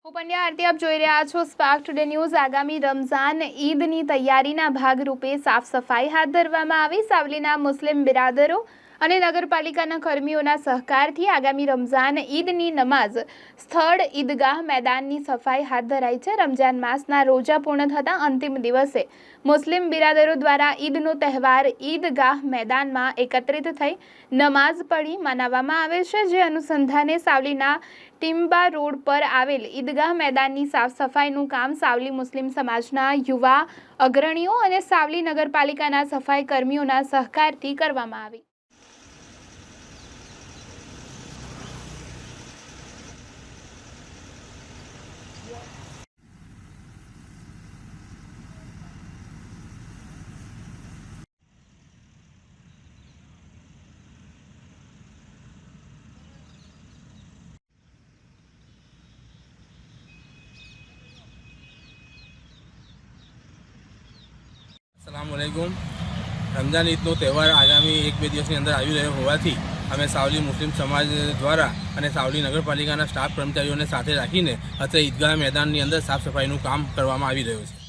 હું પંડ્યા આરતી આપ જોઈ રહ્યા છો સ્પાર્ક ટુડે ન્યૂઝ। આગામી રમઝાન ઈદની તૈયારીના ભાગરૂપે સાફ સફાઈ હાથ ધરવામાં આવી। સાવલીના મુસ્લિમ બિરાદરો અને નગરપાલિકાના કર્મીઓના સહકારથી આગામી રમઝાન ઈદની નમાઝ સ્થળ ઈદગાહ મેદાનની સફાઈ હાથ ધરાઈ છે। રમઝાન માસના રોજા પૂર્ણ થતાં અંતિમ દિવસે મુસ્લિમ બિરાદરો દ્વારા ઈદનો તહેવાર ઈદગાહ મેદાનમાં એકત્રિત થઈ નમાઝ પઢી મનાવવામાં આવે છે। જે અનુસંધાને સાવલીના ટીમ્બા રોડ પર આવેલ ઈદગાહ મેદાનની સાફ સફાઈનું કામ સાવલી મુસ્લિમ સમાજના યુવા અગ્રણીઓ અને સાવલી નગરપાલિકાના સફાઈ કર્મીઓના સહકારથી કરવામાં આવી। अस्सलामुअलैकुम। रमज़ान ईदનો તહેવાર આગામી 1-2 દિવસની અંદર આવી રહ્યો હોવાથી અમે સાવલી મુસ્લિમ સમાજ દ્વારા અને સાવલી નગરપાલિકાના સ્ટાફ કર્મચારીઓને સાથે રાખીને અત્યારે ઈદગાહ મેદાનની અંદર સાફ સફાઈનું કામ કરવામાં આવી રહ્યું છે।